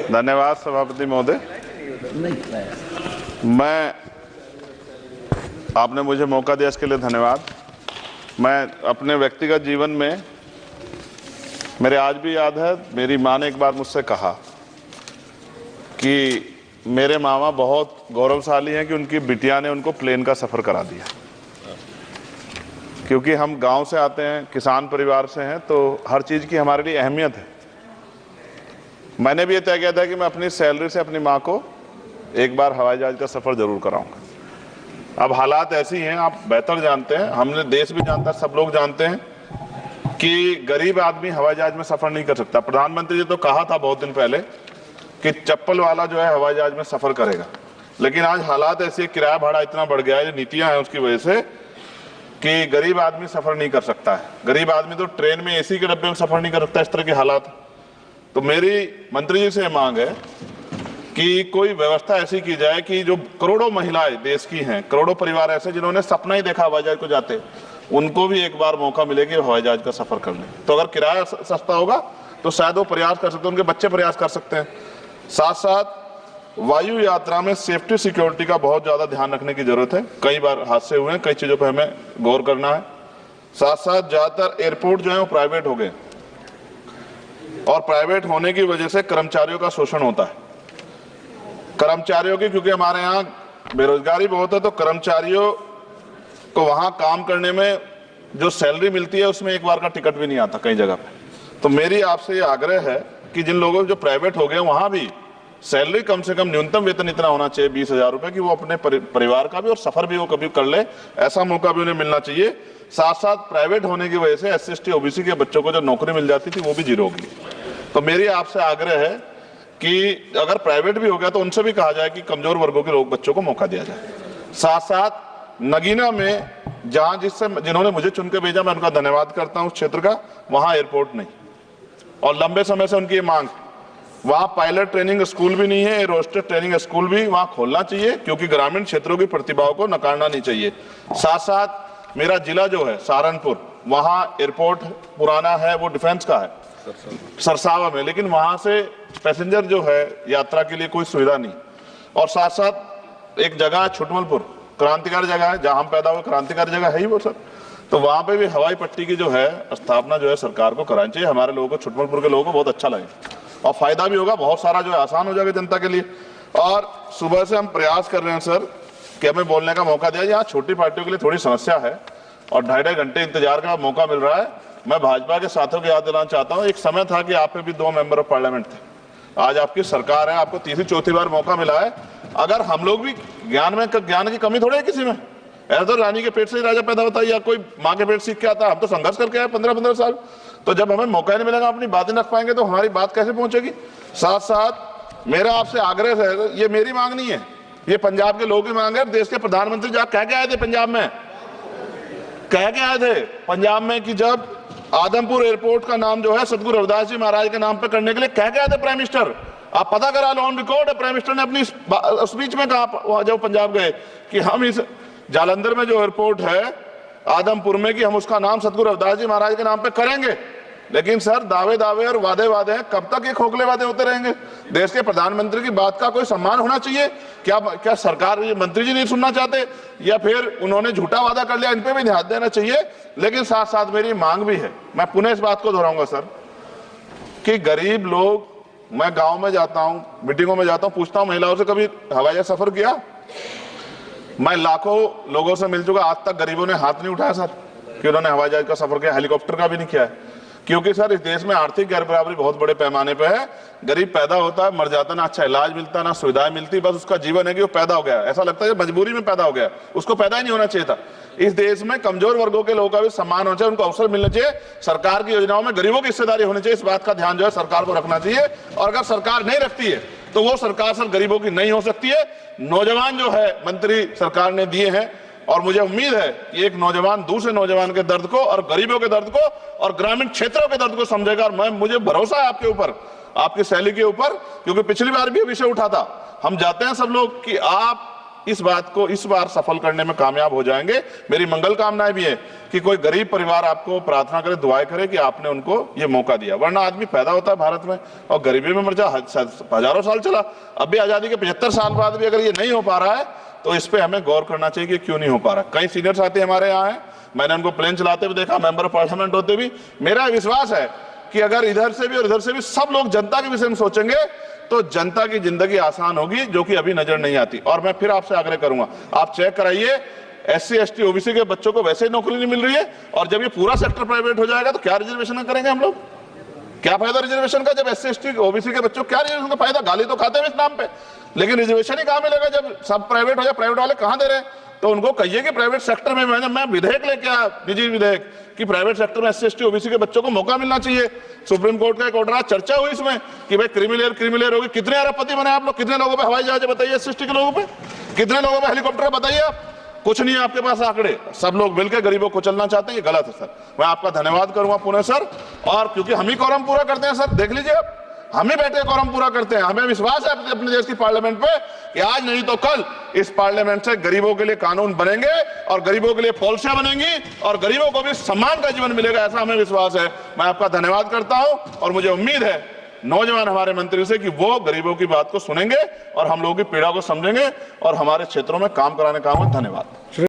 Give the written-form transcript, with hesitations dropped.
धन्यवाद सभापति महोदय। आपने मुझे मौका दिया इसके लिए धन्यवाद। मैं अपने व्यक्तिगत जीवन में, मेरे आज भी याद है, मेरी माँ ने एक बार मुझसे कहा कि मेरे मामा बहुत गौरवशाली हैं कि उनकी बिटिया ने उनको प्लेन का सफ़र करा दिया। क्योंकि हम गांव से आते हैं, किसान परिवार से हैं, तो हर चीज़ की हमारे लिए अहमियत है। मैंने भी ये तय किया था कि मैं अपनी सैलरी से अपनी माँ को एक बार हवाई जहाज का सफ़र ज़रूर कराऊंगा। अब हालात ऐसी हैं, आप बेहतर जानते हैं, हमने देश भी जानता है, सब लोग जानते हैं कि गरीब आदमी हवाई जहाज में सफ़र नहीं कर सकता। प्रधानमंत्री जी तो कहा था बहुत दिन पहले कि चप्पल वाला जो है हवाई जहाज में सफ़र करेगा, लेकिन आज हालात ऐसे, किराया भाड़ा इतना बढ़ गया है, नीतियाँ हैं उसकी वजह से, कि गरीब आदमी सफ़र नहीं कर सकता है। गरीब आदमी तो ट्रेन में एसी के डब्बे में सफ़र नहीं कर सकता, इस तरह के हालात। तो मेरी मंत्री जी से मांग है कि कोई व्यवस्था ऐसी की जाए कि जो करोड़ों महिलाएं देश की हैं, करोड़ों परिवार ऐसे जिन्होंने सपना ही देखा हवाई जहाज को जाते, उनको भी एक बार मौका मिले कि हवाई जहाज का सफ़र कर लें। तो अगर किराया सस्ता होगा तो शायद वो प्रयास कर सकते हैं, उनके बच्चे प्रयास कर सकते हैं। साथ साथ वायु यात्रा में सेफ्टी सिक्योरिटी का बहुत ज़्यादा ध्यान रखने की जरूरत है। कई बार हादसे हुए हैं, कई चीज़ों पर हमें गौर करना है। साथ साथ ज़्यादातर एयरपोर्ट जो है वो प्राइवेट हो गए, और प्राइवेट होने की वजह से कर्मचारियों का शोषण होता है। कर्मचारियों की, क्योंकि हमारे यहाँ बेरोजगारी बहुत है, तो कर्मचारियों को वहाँ काम करने में जो सैलरी मिलती है उसमें एक बार का टिकट भी नहीं आता कई जगह पे। तो मेरी आपसे ये आग्रह है कि जिन लोगों जो प्राइवेट हो गए वहाँ भी सैलरी कम से कम न्यूनतम वेतन इतना होना चाहिए 20,000 रुपये, कि वो अपने परिवार का भी और सफ़र भी वो कभी कर ले, ऐसा मौका भी उन्हें मिलना चाहिए। साथ साथ प्राइवेट होने की वजह से SC ST OBC के बच्चों को जो नौकरी मिल जाती थी वो भी जीरो होगी। तो मेरी आपसे आग्रह है कि अगर प्राइवेट भी हो गया तो उनसे भी कहा जाए कि कमजोर वर्गों के लोग बच्चों को मौका दिया जाए। साथ साथ नगीना में जहाँ जिन्होंने मुझे चुन के भेजा, मैं उनका धन्यवाद करता हूँ उस क्षेत्र का, वहाँ एयरपोर्ट नहीं, और लंबे समय से उनकी ये मांग, वहाँ पायलट ट्रेनिंग स्कूल भी नहीं है, एरोस्टेट ट्रेनिंग स्कूल भी वहाँ खोलना चाहिए, क्योंकि ग्रामीण क्षेत्रों की प्रतिभाओं को नकारना नहीं चाहिए। साथ साथ मेरा जिला जो है सहारनपुर, वहाँ एयरपोर्ट पुराना है, वो डिफेंस का है सरसावा में, लेकिन वहाँ से पैसेंजर जो है यात्रा के लिए कोई सुविधा नहीं। और साथ साथ एक जगह है छुटमलपुर, क्रांतिकारी जगह है, जहाँ हम पैदा हुए, क्रांतिकारी जगह है ही वो सर। तो वहाँ पे भी हवाई पट्टी की जो है स्थापना जो है सरकार को करानी चाहिए। हमारे लोगों को, छुटमलपुर के लोगों को बहुत अच्छा लगे और फायदा भी होगा, बहुत सारा जो है आसान हो जाएगा जनता के लिए। और सुबह से हम प्रयास कर रहे हैं सर कि हमें बोलने का मौका दिया। यहाँ छोटी पार्टियों के लिए थोड़ी समस्या है और 2.5 घंटे इंतजार का मौका मिल रहा है। मैं भाजपा के साथियों को याद दिलाना चाहता हूँ, एक समय था कि आप पे भी 2 मेंबर ऑफ पार्लियामेंट थे, आज आपकी सरकार है, आपको तीसरी चौथी बार मौका मिला है। अगर हम लोग भी ज्ञान की कमी थोड़ी है किसी में, ऐसा तो रानी के पेट से ही राजा पैदा होता है या कोई माँ के पेट सीख के आता है। हम तो संघर्ष करके आए 15-15 साल, तो जब हमें मौका नहीं मिलेगा, अपनी बातें रख पाएंगे तो हमारी बात कैसे पहुंचेगी। साथ साथ मेरा आपसे आग्रह है, ये मेरी मांग नहीं है, ये पंजाब के लोगों की मांग है। देश के प्रधानमंत्री जब कह के आए थे पंजाब में, कह के आए थे पंजाब में कि जब आदमपुर एयरपोर्ट का नाम जो है सतगुरु रविदास जी महाराज के नाम पे करने के लिए कह के आए थे प्राइम मिनिस्टर। आप पता करा लो, ऑन रिकॉर्ड है, प्राइम मिनिस्टर ने अपनी स्पीच में कहा जब पंजाब गए कि हम इस जालंधर में जो एयरपोर्ट है आदमपुर में, कि हम उसका नाम सतगुरु रविदास जी महाराज के नाम पे करेंगे। लेकिन सर दावे और वादे हैं, कब तक ये खोखले वादे होते रहेंगे। देश के प्रधानमंत्री की बात का कोई सम्मान होना चाहिए। क्या सरकार, ये मंत्री जी नहीं सुनना चाहते, या फिर उन्होंने झूठा वादा कर लिया, इन पे भी ध्यान देना चाहिए। लेकिन साथ साथ मेरी मांग भी है, मैं पुनः इस बात को दोहराऊंगा सर, कि गरीब लोग, मैं गांव में जाता हूं, मीटिंगों में जाता हूं, पूछता हूं महिलाओं से, कभी हवाई जहाज सफर किया? मैं लाखों लोगों से मिल चुका, आज तक गरीबों ने हाथ नहीं उठाया सर कि उन्होंने हवाई जहाज का सफर किया, हेलीकॉप्टर का भी नहीं किया है। क्योंकि सर इस देश में आर्थिक गैर बराबरी बहुत बड़े पैमाने पे है। गरीब पैदा होता है, मर जाता, ना अच्छा इलाज मिलता, ना सुविधाएं मिलती, बस उसका जीवन है कि वो पैदा हो गया, ऐसा लगता है मजबूरी में पैदा हो गया, उसको पैदा ही नहीं होना चाहिए था। इस देश में कमजोर वर्गों के लोगों का भी सम्मान होना चाहिए, उनको अवसर मिलना चाहिए। सरकार की योजनाओं में गरीबों की हिस्सेदारी होनी चाहिए, इस बात का ध्यान जो है सरकार को रखना चाहिए। और अगर सरकार नहीं रखती है तो वो सरकार सर गरीबों की नहीं हो सकती है। नौजवान जो है मंत्री सरकार ने दिए हैं, और मुझे उम्मीद है कि एक नौजवान दूसरे नौजवान के दर्द को और गरीबों के दर्द को और ग्रामीण क्षेत्रों के दर्द को समझेगा। और मुझे भरोसा है आपके ऊपर, आपकी शैली के ऊपर, क्योंकि पिछली बार भी विषय उठा था। हम जाते हैं सब लोग कि आप इस बात को इस बार सफल करने में कामयाब हो जाएंगे। मेरी मंगल कामनाएं भी है कि कोई गरीब परिवार आपको प्रार्थना करे, दुआएं करे कि आपने उनको ये मौका दिया। वरना आदमी पैदा होता है भारत में और गरीबी में मर जा, हजारों साल चला, अब भी आजादी के 75 साल बाद भी अगर ये नहीं हो पा रहा है तो इस पे हमें गौर करना चाहिए कि क्यों नहीं हो पा रहा। कई सीनियर साथी हमारे यहाँ हैं, मैंने उनको प्लेन चलाते हुए देखा, मेंबर ऑफ पार्लियामेंट होते भी। मेरा विश्वास है कि अगर इधर से भी और इधर से भी सब लोग जनता के विषय में सोचेंगे तो जनता की जिंदगी आसान होगी, जो कि अभी नजर नहीं आती। और मैं फिर आपसे आग्रह करूंगा, आप चेक कराइए, SC ST OBC के बच्चों को वैसे ही नौकरी नहीं मिल रही है, और जब ये पूरा सेक्टर प्राइवेट हो जाएगा तो क्या रिजर्वेशन करेंगे हम लोग? क्या फायदा रिजर्वेशन का जब SC ST OBC के बच्चों क्या रिजर्वेशन का फायदा? गाली तो खाते हैं इस नाम पे, लेकिन रिजर्वेशन ही कहां मिलेगा जब सब प्राइवेट हो जाए? प्राइवेट वाले कहां दे रहे हैं? तो उनको कहिए कि प्राइवेट सेक्टर में मैं विधेयक लेके आया, निजी विधेयक, कि प्राइवेट सेक्टर में SC ST OBC के बच्चों को मौका मिलना चाहिए। सुप्रीम कोर्ट का एक ऑर्डर आज चर्चा हुई इसमें कि भाई क्रिमिलेयर होगी। कितने अरबपति बने आप लोग? कितने लोगों पे हवाई जहाज बताइए? SC ST के लोगों पे कितने लोगों पे हेलीकॉप्टर बताइए? आप कुछ नहीं है आपके पास आंकड़े। सब लोग मिलकर गरीबों को चलना चाहते हैं, ये गलत है सर। मैं आपका धन्यवाद करूंगा पुणे सर, और क्योंकि हम ही कोरम पूरा करते हैं सर, देख लीजिए आप, हम ही बैठे कोरम पूरा करते हैं। हमें विश्वास है अपने देश की पार्लियामेंट पे कि आज नहीं तो कल इस पार्लियामेंट से गरीबों के लिए कानून बनेंगे और गरीबों के लिए पॉलिसियां बनेंगी और गरीबों को भी सम्मान का जीवन मिलेगा, ऐसा हमें विश्वास है। मैं आपका धन्यवाद करता हूं और मुझे उम्मीद है नौजवान हमारे मंत्री से कि वो गरीबों की बात को सुनेंगे और हम लोगों की पीड़ा को समझेंगे और हमारे क्षेत्रों में काम कराने का। धन्यवाद।